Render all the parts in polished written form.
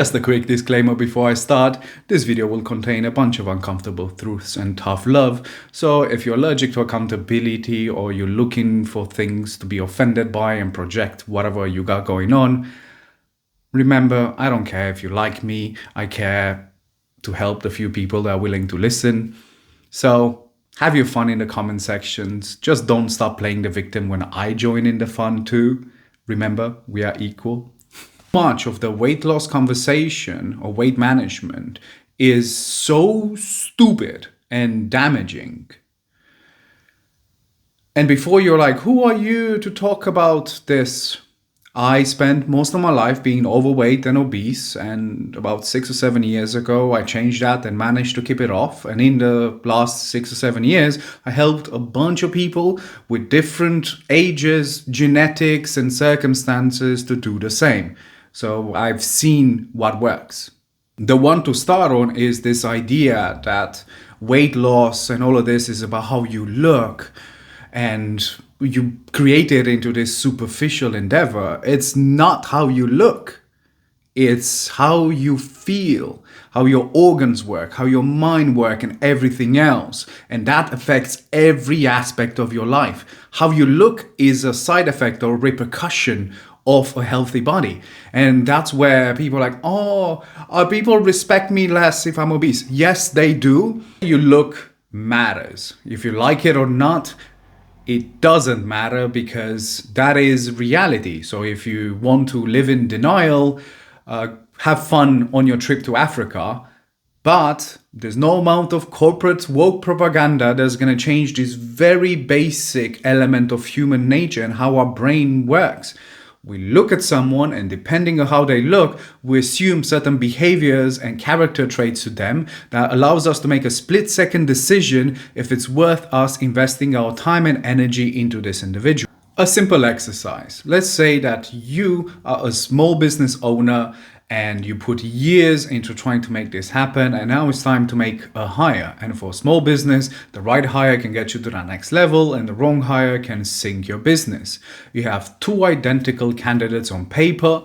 Just a quick disclaimer before I start, this video will contain a bunch of uncomfortable truths and tough love, so if you're allergic to accountability or you're looking for things to be offended by and project whatever you got going on, remember, I don't care if you like me, I care to help the few people that are willing to listen. So have your fun in the comment sections, just don't stop playing the victim when I join in the fun too. Remember, we are equal. Much of the weight loss conversation or weight management is so stupid and damaging. And before you're like, who are you to talk about this? I spent most of my life being overweight and obese, and about 6 or 7 years ago I changed that and managed to keep it off. And in the last 6 or 7 years I helped a bunch of people with different ages, genetics and circumstances to do the same. So I've seen what works. The one to start on is this idea that weight loss and all of this is about how you look, and you create it into this superficial endeavor. It's not how you look. It's how you feel, how your organs work, how your mind work, and everything else. And that affects every aspect of your life. How you look is a side effect or repercussion of a healthy body. And that's where people are like, oh, people respect me less if I'm obese. Yes, they do. You look matters. If you like it or not, it doesn't matter, because that is reality. So if you want to live in denial, have fun on your trip to Africa, but there's no amount of corporate woke propaganda that's going to change this very basic element of human nature and how our brain works. We look at someone, and depending on how they look, we assume certain behaviors and character traits to them that allows us to make a split-second decision if it's worth us investing our time and energy into this individual. A simple exercise. Let's say that you are a small business owner and you put years into trying to make this happen, and now it's time to make a hire. And for a small business, the right hire can get you to that next level, and the wrong hire can sink your business. You have two identical candidates on paper,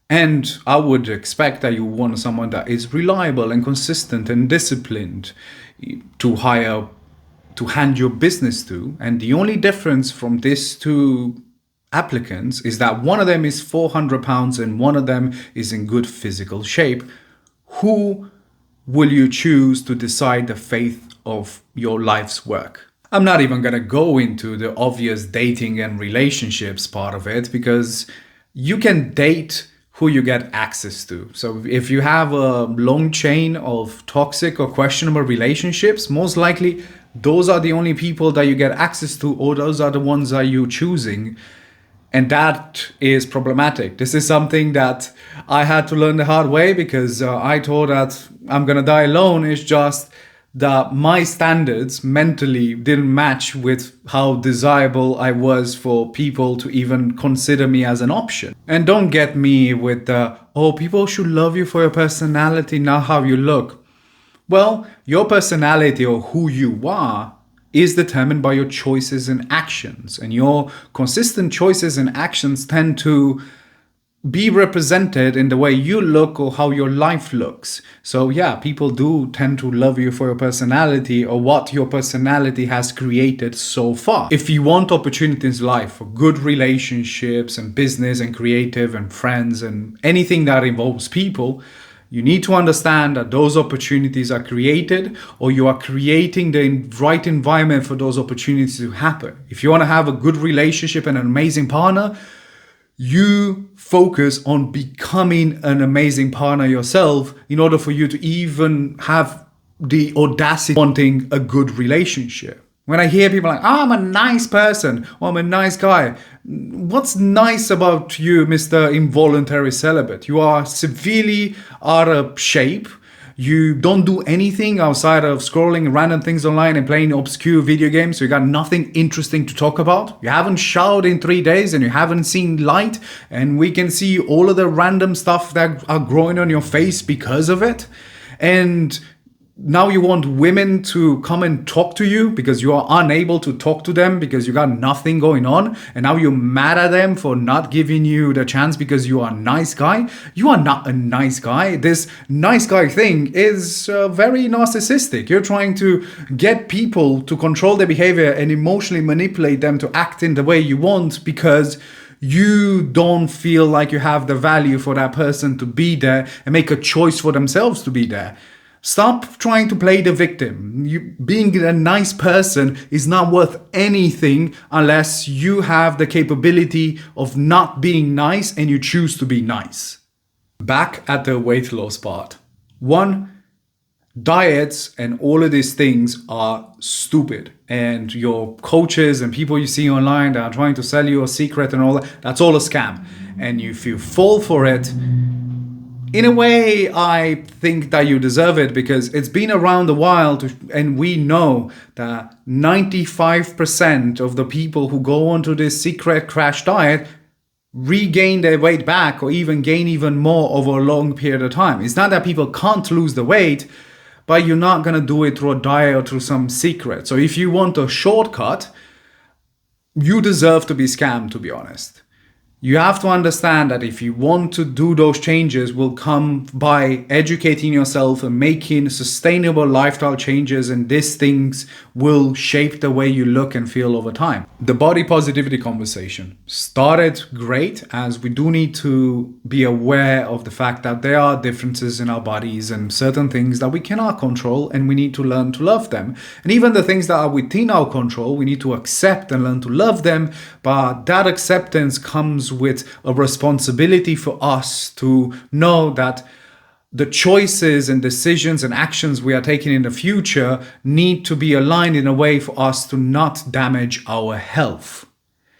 and I would expect that you want someone that is reliable and consistent and disciplined to hire, to hand your business to. And the only difference from these two applicants is that one of them is 400 pounds and one of them is in good physical shape. Who will you choose to decide the fate of your life's work? I'm not even going to go into the obvious dating and relationships part of it, because you can date who you get access to. So if you have a long chain of toxic or questionable relationships, most likely those are the only people that you get access to, or those are the ones that you're choosing. And that is problematic. This is something that I had to learn the hard way, because I thought that I'm going to die alone. It's just that my standards mentally didn't match with how desirable I was for people to even consider me as an option. And don't get me with the, oh, people should love you for your personality, not how you look. Well, your personality or who you are is determined by your choices and actions, and your consistent choices and actions tend to be represented in the way you look or how your life looks. So yeah, people do tend to love you for your personality or what your personality has created so far. If you want opportunities in life for good relationships and business and creative and friends and anything that involves people, you need to understand that those opportunities are created, or you are creating the right environment for those opportunities to happen. If you want to have a good relationship and an amazing partner, you focus on becoming an amazing partner yourself in order for you to even have the audacity of wanting a good relationship. When I hear people like, oh, I'm a nice person, or I'm a nice guy. What's nice about you, Mr. Involuntary Celibate? You are severely out of shape. You don't do anything outside of scrolling random things online and playing obscure video games. So you got nothing interesting to talk about. You haven't showered in 3 days and you haven't seen light. And we can see all of the random stuff that are growing on your face because of it. And Now you want women to come and talk to you because you are unable to talk to them because you got nothing going on. And now you're mad at them for not giving you the chance because you are a nice guy. You are not a nice guy. This nice guy thing is very narcissistic. You're trying to get people to control their behavior and emotionally manipulate them to act in the way you want because you don't feel like you have the value for that person to be there and make a choice for themselves to be there. Stop trying to play the victim. Being a nice person is not worth anything unless you have the capability of not being nice and you choose to be nice. Back at the weight loss part. 1, diets and all of these things are stupid. And your coaches and people you see online that are trying to sell you a secret and all that, that's all a scam. And if you fall for it, in a way, I think that you deserve it because it's been around a while and we know that 95% of the people who go onto this secret crash diet regain their weight back or even gain even more over a long period of time. It's not that people can't lose the weight, but you're not going to do it through a diet or through some secret. So if you want a shortcut, you deserve to be scammed, to be honest. You have to understand that if you want to do those changes will come by educating yourself and making sustainable lifestyle changes, and these things will shape the way you look and feel over time. The body positivity conversation started great, as we do need to be aware of the fact that there are differences in our bodies and certain things that we cannot control, and we need to learn to love them. And even the things that are within our control, we need to accept and learn to love them, but that acceptance comes with a responsibility for us to know that the choices and decisions and actions we are taking in the future need to be aligned in a way for us to not damage our health.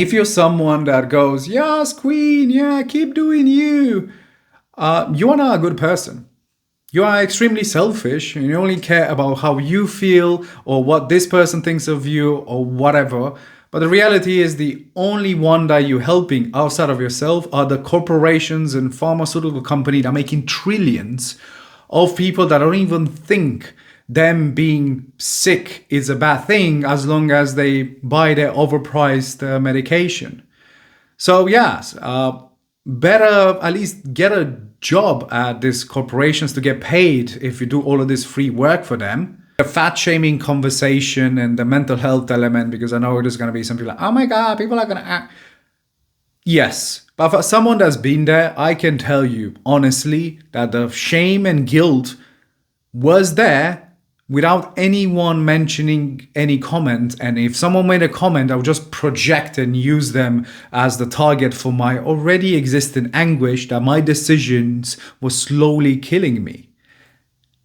If you're someone that goes, yes, queen, yeah, keep doing you, you are not a good person. You are extremely selfish and you only care about how you feel or what this person thinks of you or whatever. But the reality is the only one that you're helping outside of yourself are the corporations and pharmaceutical companies that are making trillions of people that don't even think them being sick is a bad thing as long as they buy their overpriced medication. So yes, better at least get a job at these corporations to get paid if you do all of this free work for them. The fat shaming conversation and the mental health element, because I know there's going to be some people like, oh my God, people are going to act. Yes, but for someone that's been there, I can tell you honestly that the shame and guilt was there without anyone mentioning any comment. And if someone made a comment, I would just project and use them as the target for my already existing anguish that my decisions were slowly killing me.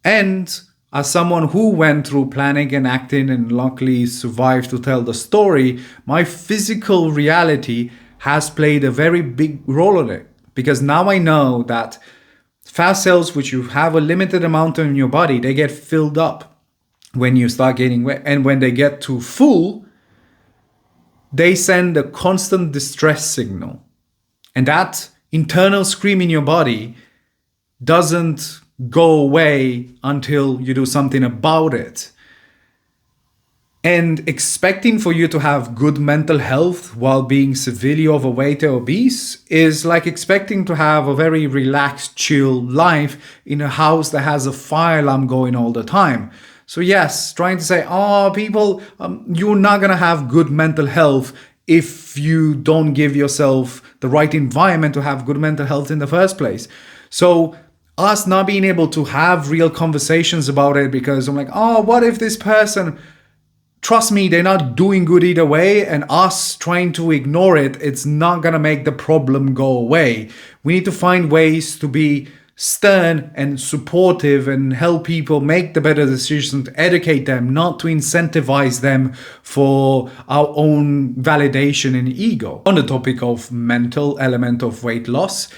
And as someone who went through planning and acting and luckily survived to tell the story, my physical reality has played a very big role in it. Because now I know that fat cells, which you have a limited amount in your body, they get filled up when you start gaining weight. And when they get too full, they send a constant distress signal. And that internal scream in your body doesn't go away until you do something about it. And expecting for you to have good mental health while being severely overweight or obese is like expecting to have a very relaxed, chill life in a house that has a fire alarm going all the time. So yes, trying to say, oh, people, you're not going to have good mental health if you don't give yourself the right environment to have good mental health in the first place. So us not being able to have real conversations about it because I'm like, oh, what if this person, trust me, they're not doing good either way, and us trying to ignore it, it's not going to make the problem go away. We need to find ways to be stern and supportive and help people make the better decisions, to educate them, not to incentivize them for our own validation and ego. On the topic of mental element of weight loss,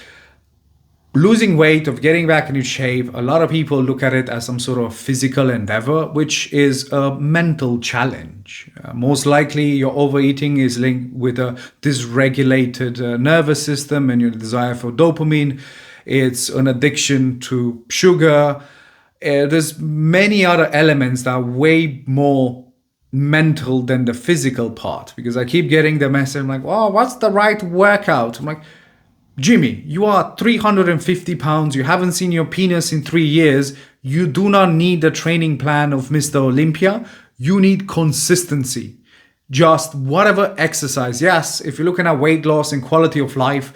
losing weight, of getting back into shape, a lot of people look at it as some sort of physical endeavor, which is a mental challenge. Most likely your overeating is linked with a dysregulated nervous system and your desire for dopamine. It's an addiction to sugar. There's many other elements that are way more mental than the physical part, because I keep getting the message, I'm like, oh, what's the right workout? I'm like, Jimmy, you are 350 pounds. You haven't seen your penis in 3 years. You do not need the training plan of Mr. Olympia. You need consistency. Just whatever exercise. Yes, if you're looking at weight loss and quality of life,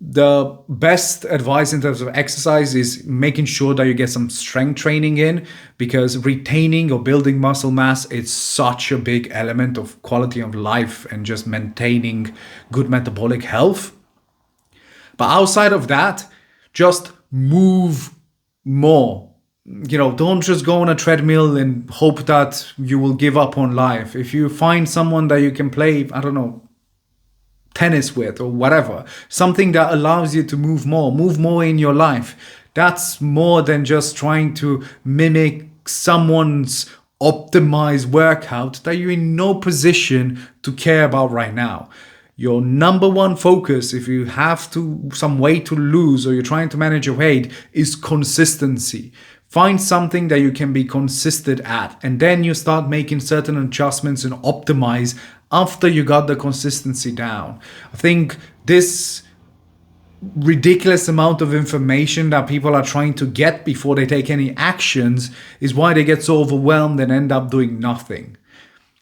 the best advice in terms of exercise is making sure that you get some strength training in, because retaining or building muscle mass is such a big element of quality of life and just maintaining good metabolic health. But outside of that, just move more. Don't just go on a treadmill and hope that you will give up on life. If you find someone that you can play, I don't know, tennis with or whatever, something that allows you to move more in your life. That's more than just trying to mimic someone's optimized workout that you're in no position to care about right now. Your number one focus, if you have some weight to lose or you're trying to manage your weight, is consistency. Find something that you can be consistent at, and then you start making certain adjustments and optimize after you got the consistency down. I think this ridiculous amount of information that people are trying to get before they take any actions is why they get so overwhelmed and end up doing nothing.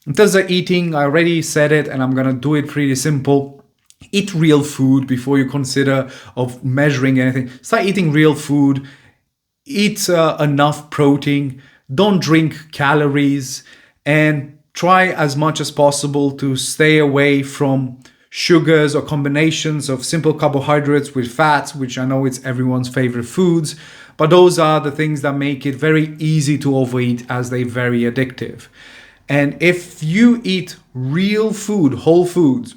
In terms of eating, I already said it, and I'm going to do it pretty simple. Eat real food before you consider of measuring anything. Start eating real food. Eat enough protein. Don't drink calories. And try as much as possible to stay away from sugars or combinations of simple carbohydrates with fats, which I know it's everyone's favorite foods. But those are the things that make it very easy to overeat, as they're very addictive. And if you eat real food, whole foods,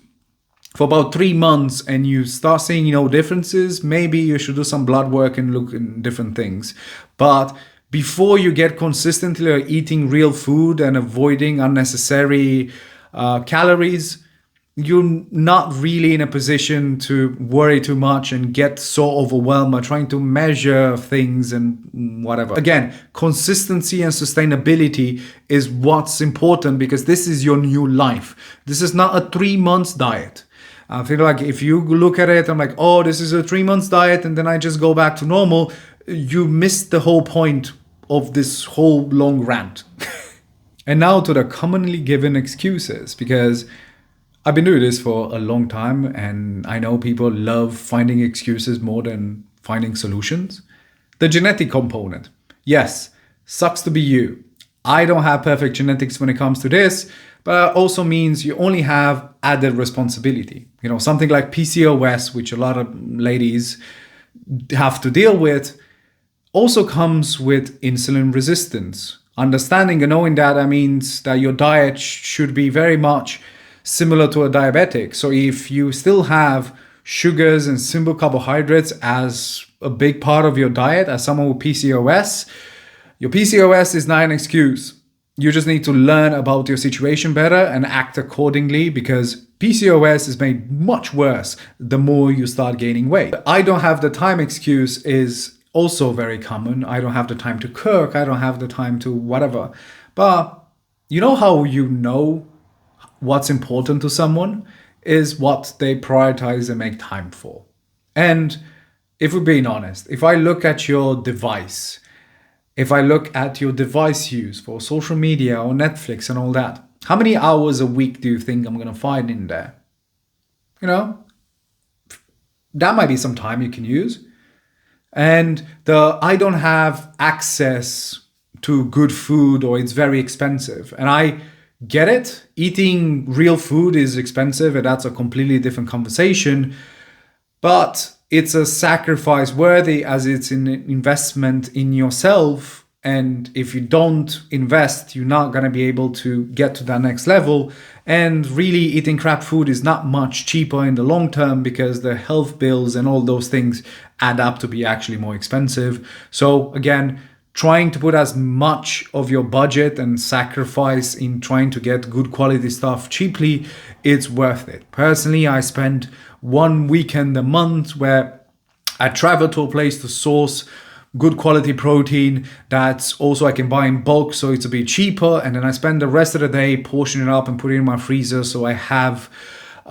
for about 3 months and you start seeing no differences, maybe you should do some blood work and look in different things. But before you get consistently eating real food and avoiding unnecessary calories, you're not really in a position to worry too much and get so overwhelmed by trying to measure things and whatever. Again, consistency and sustainability is what's important, because this is your new life. This is not a 3 months diet. I feel like if you look at it, I'm like, oh, this is a 3 months diet and then I just go back to normal. You missed the whole point of this whole long rant. And now to the commonly given excuses, because I've been doing this for a long time and I know people love finding excuses more than finding solutions. The genetic component. Yes, sucks to be you. I don't have perfect genetics when it comes to this, but it also means you only have added responsibility. Something like PCOS, which a lot of ladies have to deal with, also comes with insulin resistance. Understanding and knowing that means that your diet should be very much similar to a diabetic. So if you still have sugars and simple carbohydrates as a big part of your diet, as someone with PCOS, your PCOS is not an excuse. You just need to learn about your situation better and act accordingly, because PCOS is made much worse the more you start gaining weight. I don't have the time excuse is also very common. I don't have the time to cook. I don't have the time to whatever. But you know how you know what's important to someone is what they prioritize and make time for. And if we're being honest, if I look at your device, if I look at your device use for social media or Netflix and all that, how many hours a week do you think I'm going to find in there? That might be some time you can use. And I don't have access to good food, or it's very expensive. And I get it. Eating real food is expensive, and that's a completely different conversation. But it's a sacrifice worthy, as it's an investment in yourself. And if you don't invest, you're not going to be able to get to that next level. And really, eating crap food is not much cheaper in the long term, because the health bills and all those things add up to be actually more expensive. So again, trying to put as much of your budget and sacrifice in trying to get good quality stuff cheaply, it's worth it. Personally, I spend one weekend a month where I travel to a place to source good quality protein that's also I can buy in bulk, so it's a bit cheaper. And then I spend the rest of the day portioning it up and putting it in my freezer, so I have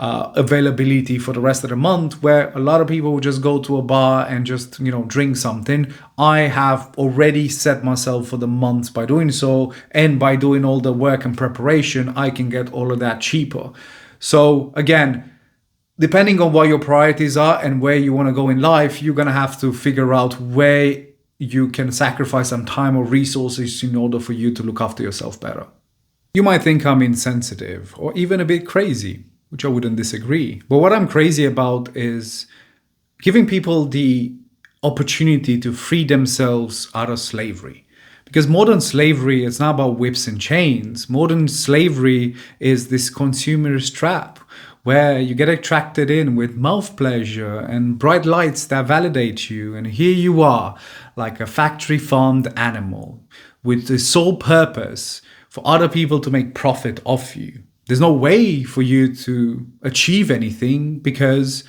availability for the rest of the month. Where a lot of people would just go to a bar and just drink something. I have already set myself for the month by doing so, and by doing all the work and preparation, I can get all of that cheaper. So again, depending on what your priorities are and where you want to go in life, you're going to have to figure out where you can sacrifice some time or resources in order for you to look after yourself better. You might think I'm insensitive or even a bit crazy, which I wouldn't disagree. But what I'm crazy about is giving people the opportunity to free themselves out of slavery. Because modern slavery is not about whips and chains. Modern slavery is this consumerist trap where you get attracted in with mouth pleasure and bright lights that validate you. And here you are, like a factory farmed animal with the sole purpose for other people to make profit off you. There's no way for you to achieve anything because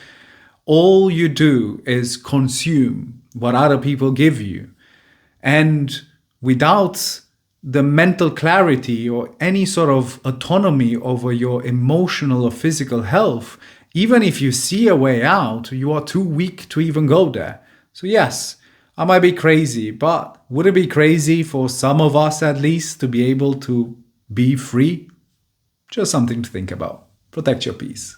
all you do is consume what other people give you. And without the mental clarity or any sort of autonomy over your emotional or physical health, even if you see a way out, you are too weak to even go there. So yes, I might be crazy, but would it be crazy for some of us at least to be able to be free? Just something to think about. Protect your peace.